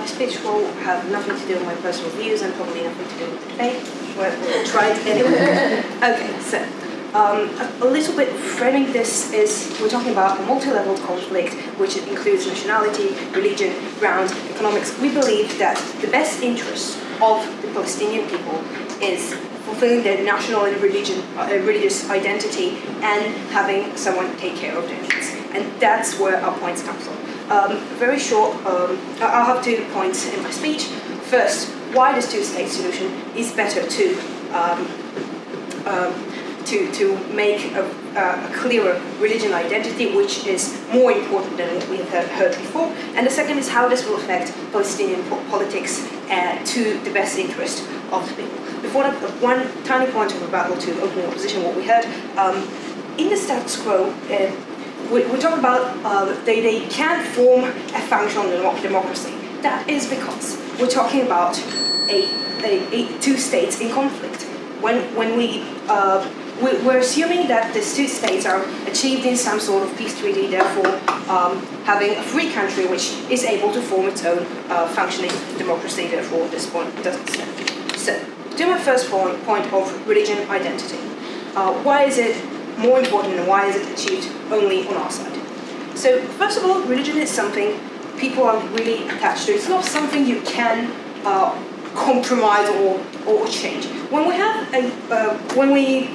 speech will have nothing to do with my personal views and probably nothing to do with the debate. We'll try it anyway. Okay, so a little bit framing this is we're talking about a multi-level conflict which includes nationality, religion, ground, economics. We believe that the best interest of the Palestinian people is fulfilling their national and religious identity and having someone take care of their needs. And that's where our points come from. Very short, I'll have 2 points in my speech. First, why this two-state solution is better to make a clearer religion identity, which is more important than what we have heard before. And the second is how this will affect Palestinian politics to the best interest of the people. Before that, one tiny point of rebuttal to open opposition, what we heard. In the status quo, we talk about they can't form a functional democracy. That is because we're talking about two states in conflict. When we're assuming that these 2 states are achieved in some sort of peace treaty, therefore having a free country which is able to form its own functioning democracy, therefore this point doesn't stand. So, to my first point of religion identity. Why is it more important and why is it achieved only on our side? So, first of all, religion is something people are really attached to. It's not something you can compromise or change. When we have when we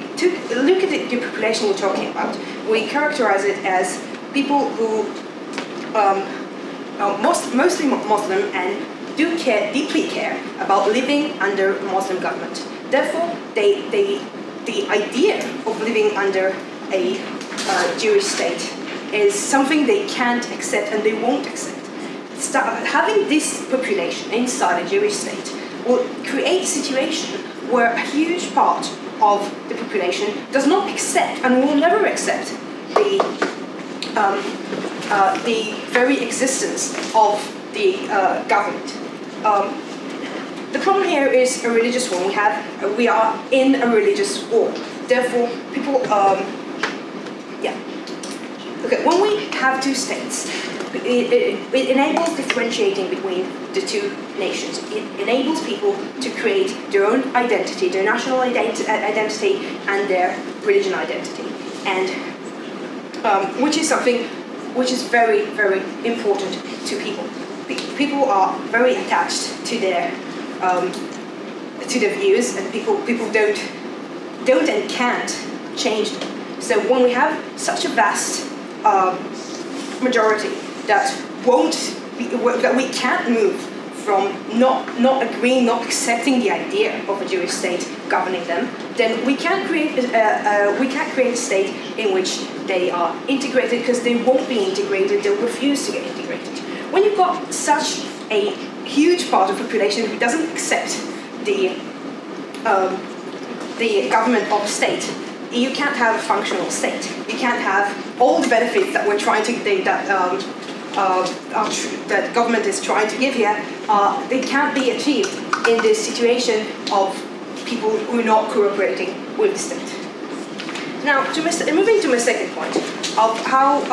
look at the population we're talking about, we characterize it as people who are mostly Muslim and deeply care about living under a Muslim government. Therefore, the idea of living under a Jewish state is something they can't accept and they won't accept. Having this population inside a Jewish state will create a situation where a huge part of the population does not accept and will never accept the very existence of the government. The problem here is a religious one. We are in a religious war. Therefore, people, Okay, when we have 2 states, it enables differentiating between the 2 nations. It enables people to create their own identity, their national identity, and their religion identity, and which is something which is very, very important to people. People are very attached to their views, and people don't and can't change them. So when we have such a vast majority that we can't move from not agreeing, not accepting the idea of a Jewish state governing them, then we can't create a state in which they are integrated, because they won't be integrated. They'll refuse to get integrated. When you've got such a huge part of the population who doesn't accept the government of a state, you can't have a functional state. You can't have all the benefits that we're trying to that government is trying to give here. They can't be achieved in this situation of people who are not cooperating with the state. Now, moving to my second point of how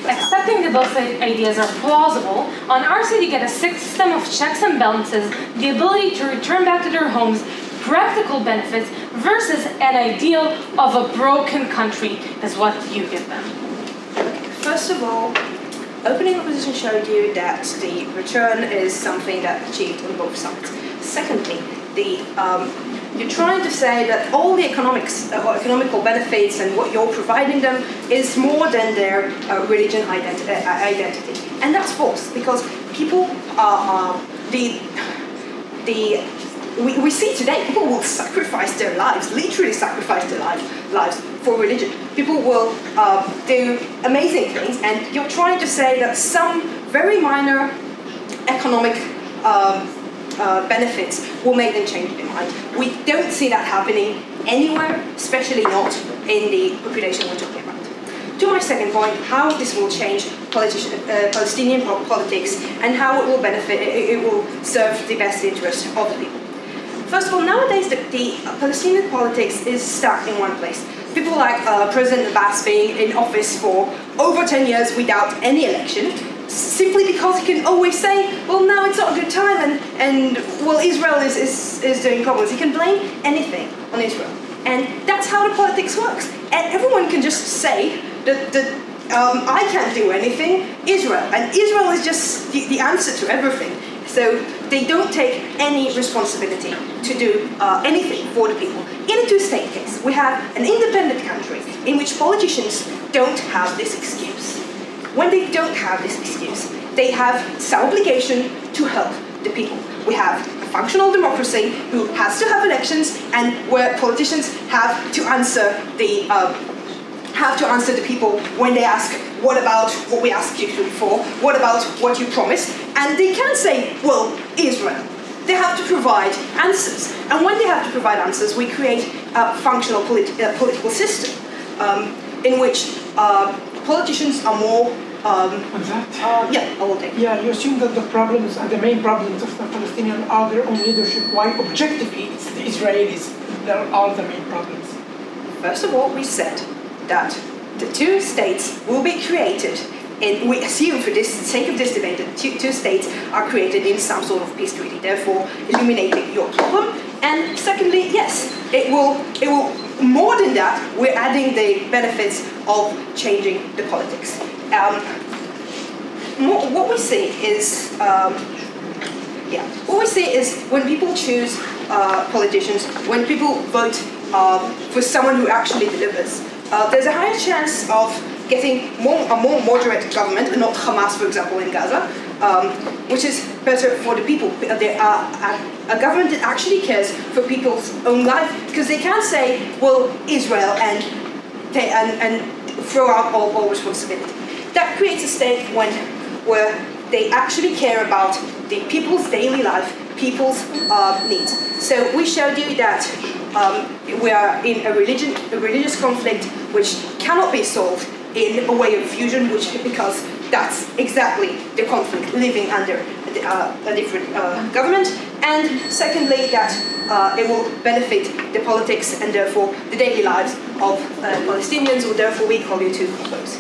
Accepting that those ideas are plausible, on our side you get a system of checks and balances, the ability to return back to their homes, practical benefits, versus an ideal of a broken country is what you give them. First of all, opening opposition showed you that the return is something that's achieved on both sides. Secondly, you're trying to say that all the economical benefits and what you're providing them is more than their religion identity. And that's false, because people we see today, people will sacrifice their lives, literally sacrifice their lives for religion. People will do amazing things, and you're trying to say that some very minor economic benefits will make them change their mind. We don't see that happening anywhere, especially not in the population we're talking about. To my second point, how this will change Palestinian politics and how it will benefit, it will serve the best interest of the people. First of all, nowadays the Palestinian politics is stuck in one place. People like President Abbas being in office for over 10 years without any election simply because he can always say, well, now it's not a good time, and well, Israel is doing problems. He can blame anything on Israel. And that's how the politics works. And everyone can just say that I can't do anything, Israel. And Israel is just the answer to everything. So they don't take any responsibility to do anything for the people. In a two-state case, we have an independent country in which politicians don't have this excuse. When they don't have this excuse, they have some obligation to help the people. We have a functional democracy who has to have elections, and where politicians have to answer the people when they ask, what about what we asked you for? What about what you promised? And they can't say, well, Israel. They have to provide answers. And when they have to provide answers, we create a functional political system in which politicians are more you assume that the problems and the main problems of the Palestinians are their own leadership, while objectively it's the Israelis that are the main problems. First of all, we said that the two states will be created, and we assume for the sake of this debate that two states are created in some sort of peace treaty, therefore eliminating your problem. And secondly, yes, it will more than that, we're adding the benefits of changing the politics. What we see is when people choose politicians, when people vote for someone who actually delivers, there's a higher chance of getting a more moderate government, and not Hamas, for example, in Gaza, which is better for the people. They are a government that actually cares for people's own life, because they can't say, well, Israel, and throw out all responsibility. That creates a state where they actually care about the people's daily life, people's needs. So we showed you that we are in a religious conflict which cannot be solved in a way of fusion, because that's exactly the conflict, living under a different government. And secondly, that it will benefit the politics and therefore the daily lives of Palestinians, who therefore we call you to oppose.